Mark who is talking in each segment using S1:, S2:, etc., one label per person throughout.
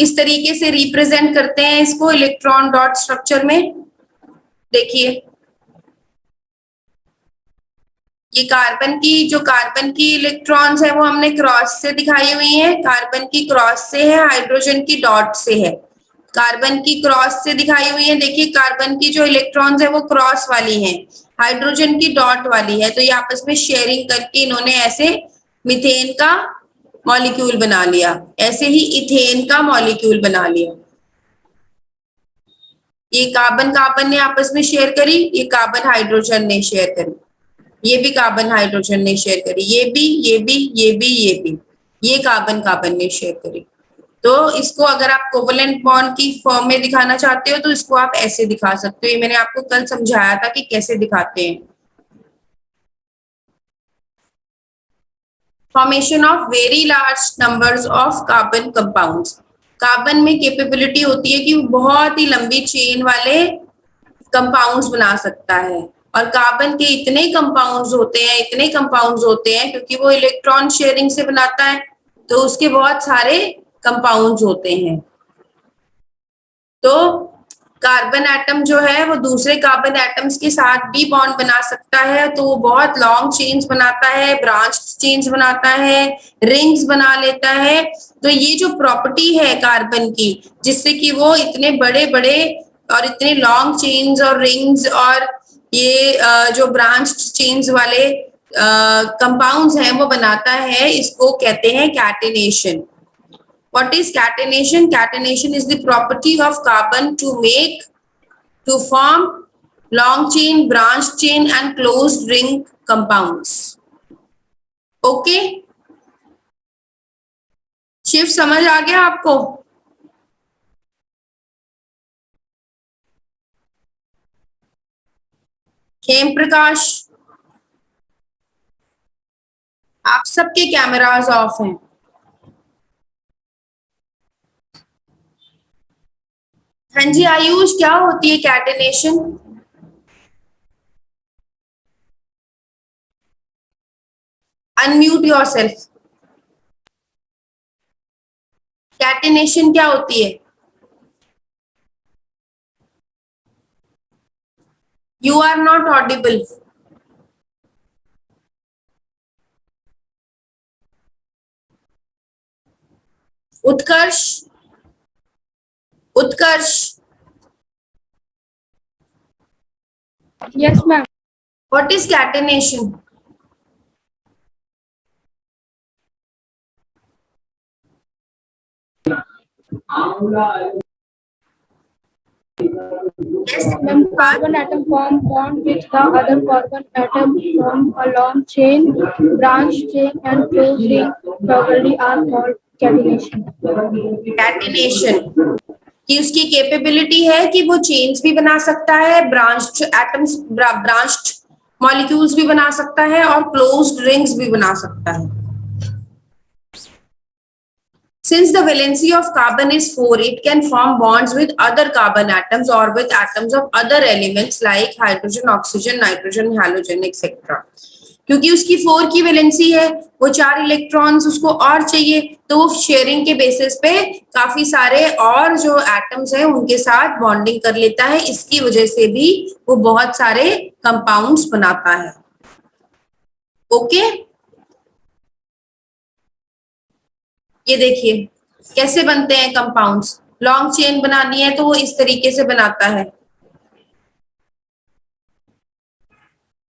S1: किस तरीके से रिप्रेजेंट करते हैं इसको इलेक्ट्रॉन डॉट स्ट्रक्चर में? देखिए, ये कार्बन की इलेक्ट्रॉन्स है वो हमने क्रॉस से दिखाई हुई है, कार्बन की क्रॉस से है, हाइड्रोजन की डॉट से है। कार्बन की क्रॉस से दिखाई हुई है, देखिए कार्बन की जो इलेक्ट्रॉन्स है वो क्रॉस वाली हैं, हाइड्रोजन की डॉट वाली है। तो ये आपस में शेयरिंग करके इन्होंने ऐसे मीथेन का मॉलिक्यूल बना लिया, ऐसे ही इथेन का मॉलिक्यूल बना लिया। ये कार्बन कार्बन ने आपस में शेयर करी, ये कार्बन हाइड्रोजन ने शेयर करी, ये भी कार्बन हाइड्रोजन ने शेयर करी, ये भी, ये भी, ये भी, ये भी, ये कार्बन कार्बन ने शेयर करी। तो इसको अगर आप कोवलेंट बॉन्ड की फॉर्म में दिखाना चाहते हो तो इसको आप ऐसे दिखा सकते हो। ये मैंने आपको कल समझाया था कि कैसे दिखाते हैं। Formation of very large numbers of carbon compounds. Carbon में कैपेबिलिटी होती है कि वो बहुत ही लंबी चेन वाले कंपाउंड्स बना सकता है, और कार्बन के इतने कंपाउंड्स होते हैं क्योंकि वो इलेक्ट्रॉन शेयरिंग से बनाता है, तो उसके बहुत सारे कंपाउंड्स होते हैं। तो कार्बन एटम जो है वो दूसरे कार्बन एटम्स के साथ भी बॉन्ड बना सकता है, तो वो बहुत लॉन्ग चेन्स बनाता है, ब्रांच चेन्स बनाता है, रिंग्स बना लेता है। तो ये जो प्रॉपर्टी है कार्बन की, जिससे कि वो इतने बड़े बड़े और इतने लॉन्ग चेन्स और रिंग्स और ये जो ब्रांच चेन्स वाले कंपाउंड्स हैं वो बनाता है, इसको कहते हैं catenation. What is catenation? Catenation is the property of carbon to form long chain, branch chain and closed ring compounds. Okay? Shiv समझ आ गया आपको? हेम प्रकाश, आप सबके कैमरास ऑफ हैं। हाँ जी आयुष, क्या होती है कैटेनेशन? Unmute yourself. कैटेनेशन क्या होती है? You are not audible. Utkarsh, Utkarsh.
S2: Yes, ma'am.
S1: What is catenation? Yes,
S2: When carbon atom form bond with the other carbon atom form a long chain, branch chain and closed ring properly are called catenation.
S1: Catenation कि उसकी capability है कि वो chains भी बना सकता है, branched atoms, branched molecules भी बना सकता है और क्लोज्ड रिंग्स भी बना सकता है। Since the valency of carbon is 4, it can form bonds with other carbon atoms or with atoms of other elements like hydrogen, oxygen, nitrogen, halogen, etc. क्योंकि उसकी 4 की वैलेंसी है, वो 4 इलेक्ट्रॉन्स उसको और चाहिए, तो वो शेयरिंग के बेसिस पे काफी सारे और जो एटम्स हैं उनके साथ बॉन्डिंग कर लेता है। इसकी वजह से भी वो बहुत सारे कंपाउंड्स बनाता है। ओके, ये देखिए कैसे बनते हैं कंपाउंड्स। लॉन्ग चेन बनानी है तो वो इस तरीके से बनाता है।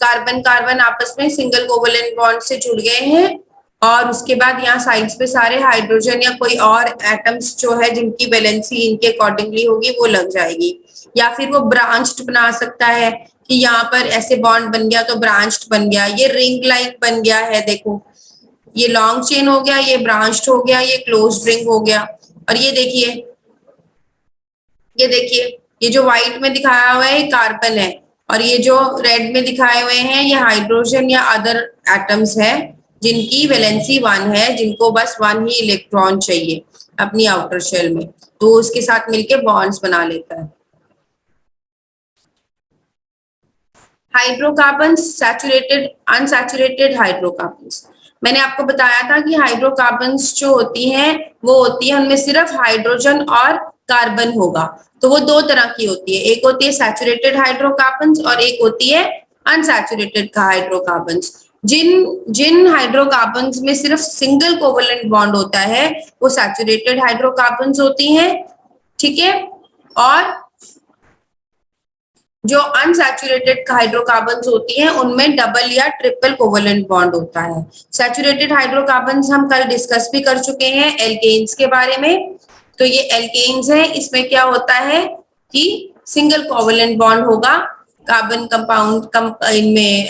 S1: कार्बन कार्बन आपस में सिंगल कोवलेंट बॉन्ड से जुड़ गए हैं, और उसके बाद यहाँ साइड्स पे सारे हाइड्रोजन या कोई और एटम्स जो है जिनकी वैलेंसी इनके अकॉर्डिंगली होगी वो लग जाएगी। या फिर वो ब्रांच्ड बना सकता है कि यहाँ पर ऐसे बॉन्ड बन गया तो ब्रांच्ड बन गया, ये रिंग लाइक बन गया है। देखो ये लॉन्ग चेन हो गया, ये ब्रांच्ड हो गया, ये क्लोज्ड रिंग हो गया। और ये देखिए, ये देखिए, ये जो व्हाइट में दिखाया हुआ है ये कार्बन है, और ये जो रेड में दिखाए हुए हैं ये हाइड्रोजन या अदर एटम्स है जिनकी वैलेंसी 1 है, जिनको बस 1 ही इलेक्ट्रॉन चाहिए अपनी आउटर शेल में, तो उसके साथ मिलके बॉन्ड्स बना लेता है। Hydrocarbons, saturated, unsaturated hydrocarbons. मैंने आपको बताया था कि हाइड्रोकार्बन्स जो होती हैं वो होती है उनमें सिर्फ हाइड्रोजन और कार्बन होगा। तो वो दो तरह की होती है, एक होती है सैचुरेटेड हाइड्रोकार्बन्स और एक होती है अनसैचुरेटेड हाइड्रोकार्बन्स। जिन जिन हाइड्रोकार्बन्स में सिर्फ सिंगल कोवलेंट बॉन्ड होता है वो सैचुरेटेड हाइड्रोकार्बन्स होती हैं, ठीक है। और जो अनसैचुरेटेड हाइड्रोकार्बन्स होती हैं उनमें डबल या ट्रिपल कोवलेंट बॉन्ड होता है। सैचुरेटेड हाइड्रोकार्बन्स हम कल डिस्कस भी कर चुके हैं एल्केन्स के बारे में। तो ये एल्केन्स है, इसमें क्या होता है कि सिंगल कोवलेंट बॉन्ड होगा कार्बन कंपाउंड इनमें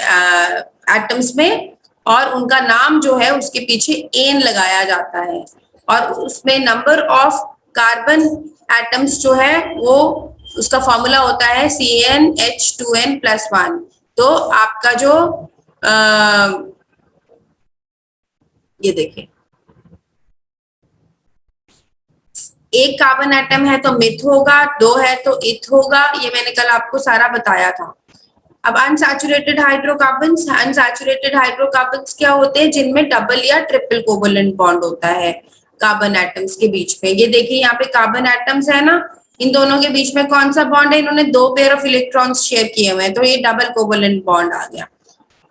S1: एटम्स में, और उनका नाम जो है उसके पीछे एन लगाया जाता है, और उसमें नंबर ऑफ कार्बन एटम्स जो है वो उसका फॉर्मूला होता है CnH2n+1। तो आपका जो ये देखिए, एक कार्बन एटम है तो मिथ होगा, दो है तो इथ होगा, ये मैंने कल आपको सारा बताया था। अब अनसैचुरेटेड हाइड्रोकार्बन्स क्या होते हैं, जिनमें डबल या ट्रिपल कोवलेंट बॉन्ड होता है कार्बन एटम्स के बीच में। ये देखिए यहाँ पे कार्बन एटम्स है ना, इन दोनों के बीच में कौन सा बॉन्ड है, इन्होंने दो पेयर ऑफ इलेक्ट्रॉन्स शेयर किए हुए हैं, तो ये डबल कोवलेंट बॉन्ड आ गया,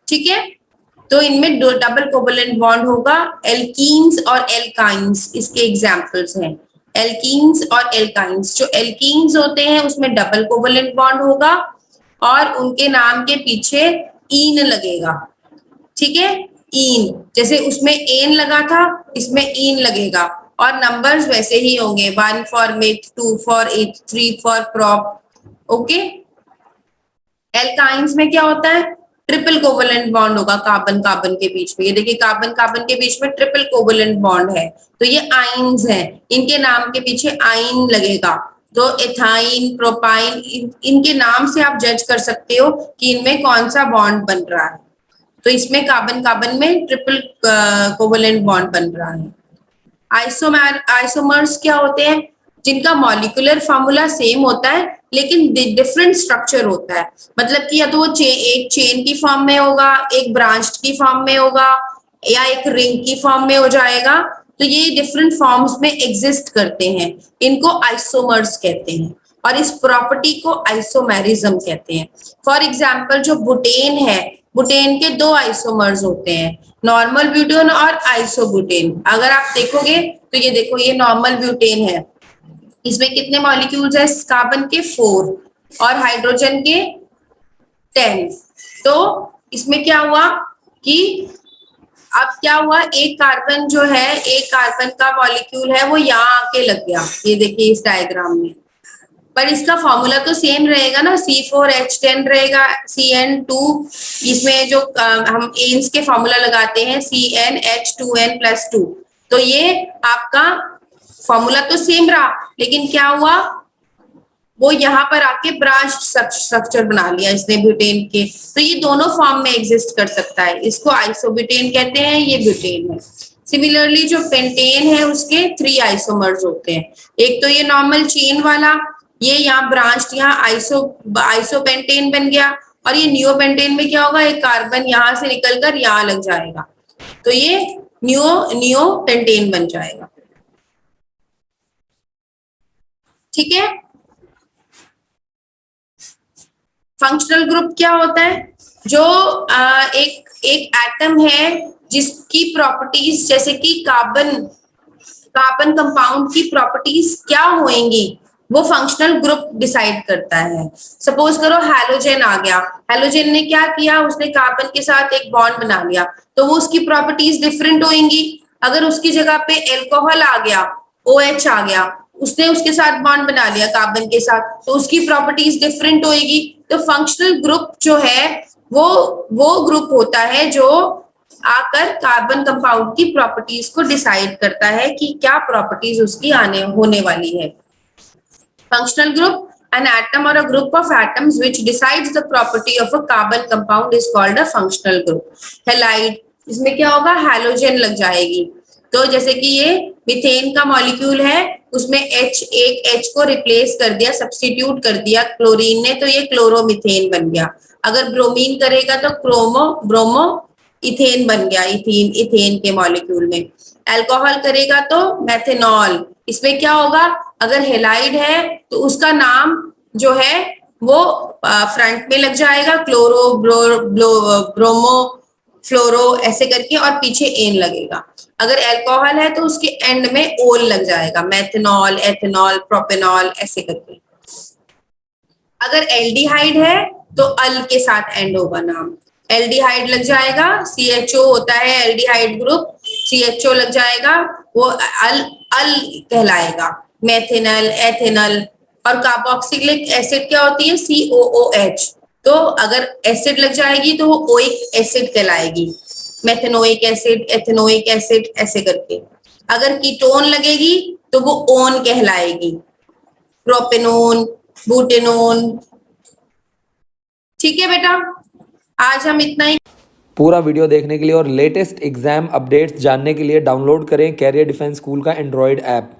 S1: ठीक है। तो इनमें दो डबल कोवलेंट बॉन्ड होगा। एल्कीन्स और एल्काइंस इसके एग्जांपल्स हैं। एल्कीन्स और एल्काइंस, जो एल्कीन्स होते हैं उसमें डबल कोवलेंट बॉन्ड होगा और उनके नाम के पीछे ईन लगेगा, ठीक है। ईन, जैसे उसमें एन लगा था इसमें ईन लगेगा, और नंबर्स वैसे ही होंगे, 1 फॉर मिथ, 2 फॉर इथ, 3 फॉर प्रॉप, ओके। एल्काइंस में क्या होता है, ट्रिपल कोवलेंट बॉन्ड होगा कार्बन कार्बन के बीच में। ये देखिए कार्बन कार्बन के बीच में ट्रिपल कोवलेंट बॉन्ड है, तो ये आइन्स हैं, इनके नाम के पीछे आइन लगेगा। तो एथाइन, प्रोपाइन, इनके नाम से आप जज कर सकते हो कि इनमें कौन सा बॉन्ड बन रहा है। तो इसमें कार्बन कार्बन में ट्रिपल कोवलेंट बॉन्ड बन रहा है। आइसोमर्स क्या होते हैं, जिनका मॉलिक्यूलर फॉर्मूला सेम होता है लेकिन डिफरेंट स्ट्रक्चर होता है। मतलब कि या तो वो एक चेन की फॉर्म में होगा, एक ब्रांच की फॉर्म में होगा, या एक रिंग की फॉर्म में हो जाएगा। तो ये डिफरेंट फॉर्म्स में एग्जिस्ट करते हैं, इनको आइसोमर्स कहते हैं, और इस प्रॉपर्टी को आइसोमेरिज्म कहते हैं। फॉर एग्जाम्पल जो बुटेन है, बुटेन के दो आइसोमर्स होते हैं, नॉर्मल ब्यूटेन और आइसोब्यूटेन। अगर आप देखोगे तो ये देखो, ये नॉर्मल ब्यूटेन है, इसमें कितने मॉलिक्यूल्स है, कार्बन के 4 और हाइड्रोजन के 10। तो इसमें क्या हुआ कि अब क्या हुआ, एक कार्बन जो है, एक कार्बन का मॉलिक्यूल है वो यहाँ आके लग गया, ये देखिए इस डायग्राम में, पर इसका फॉर्मूला तो सेम रहेगा ना, C4H10 रहेगा, CN2, इसमें जो हम एन्स के फॉर्मूला लगाते हैं CnH2n+2, तो ये आपका फॉर्मूला तो सेम रहा, लेकिन क्या हुआ, वो यहाँ पर आके ब्रांच स्ट्रक्चर बना लिया इसने ब्यूटेन के। तो ये दोनों फॉर्म में एग्जिस्ट कर सकता है, इसको आइसोब्यूटेन कहते हैं, ये ब्यूटेन है। सिमिलरली जो पेंटेन है उसके 3 आइसोमर्स होते हैं, एक तो ये नॉर्मल चेन वाला, ये यहाँ ब्रांच, यहाँ आइसोपेंटेन बन गया, और ये नियोपेंटेन में क्या होगा, एक कार्बन यहाँ से निकलकर यहाँ लग जाएगा, तो ये नियोपेंटेन बन जाएगा, ठीक है। फंक्शनल ग्रुप क्या होता है, जो एक एटम है जिसकी प्रॉपर्टीज, जैसे कि कार्बन कंपाउंड की प्रॉपर्टीज क्या होंगी वो फंक्शनल ग्रुप डिसाइड करता है। सपोज करो हैलोजन आ गया, हैलोजन ने क्या किया, उसने कार्बन के साथ एक बॉन्ड बना लिया, तो वो उसकी प्रॉपर्टीज डिफरेंट होंगी। अगर उसकी जगह पे एल्कोहल आ गया, OH आ गया, उसने उसके साथ बॉन्ड बना लिया कार्बन के साथ, तो उसकी प्रॉपर्टीज डिफरेंट होगी। तो फंक्शनल ग्रुप जो है वो ग्रुप होता है जो आकर कार्बन कंपाउंड की प्रॉपर्टीज को डिसाइड करता है कि क्या प्रॉपर्टीज उसकी होने वाली है। Functional group, an atom or a group of atoms which decides the property of a carbon compound is called a functional group. Halide, इसमें क्या होगा, हैलोजन लग जाएगी। तो जैसे कि ये मीथेन का मॉलिक्यूल है, उसमें एक H को रिप्लेस कर दिया, सब्स्टिट्यूट कर दिया क्लोरीन ने, तो ये क्लोरोमीथेन बन गया। अगर ब्रोमीन करेगा तो ब्रोमो इथेन बन गया, इथीन, इथेन के मॉलिक्यूल में। अल्कोहल करेगा तो मेथेनॉल। इसमें क्या होगा, अगर हेलाइड है तो उसका नाम जो है वो फ्रंट में लग जाएगा, क्लोरो, ब्रोमो, फ्लोरो ऐसे करके, और पीछे एन लगेगा। अगर अल्कोहल है तो उसके एंड में ओल लग जाएगा, मेथेनॉल, एथेनॉल, प्रोपेनॉल ऐसे करके। अगर एल्डिहाइड है तो अल के साथ एंड होगा नाम, एल्डिहाइड लग जाएगा, CHO होता है एल्डिहाइड ग्रुप, CHO लग जाएगा, वो अल अल कहलाएगा, मेथेनल, एथेनल। और कार्बोक्सिलिक एसिड क्या होती है, COOH, तो अगर एसिड लग जाएगी तो वो ओइक एसिड कहलाएगी, मेथेनोइक एसिड, एथेनोइक एसिड ऐसे करके। अगर कीटोन लगेगी तो वो ओन कहलाएगी, प्रोपेनोन, बुटेनोन। ठीक है बेटा, आज हम इतना ही।
S3: पूरा वीडियो देखने के लिए और लेटेस्ट एग्जाम अपडेट्स जानने के लिए डाउनलोड करें कैरियर डिफेंस स्कूल का एंड्रॉयड ऐप।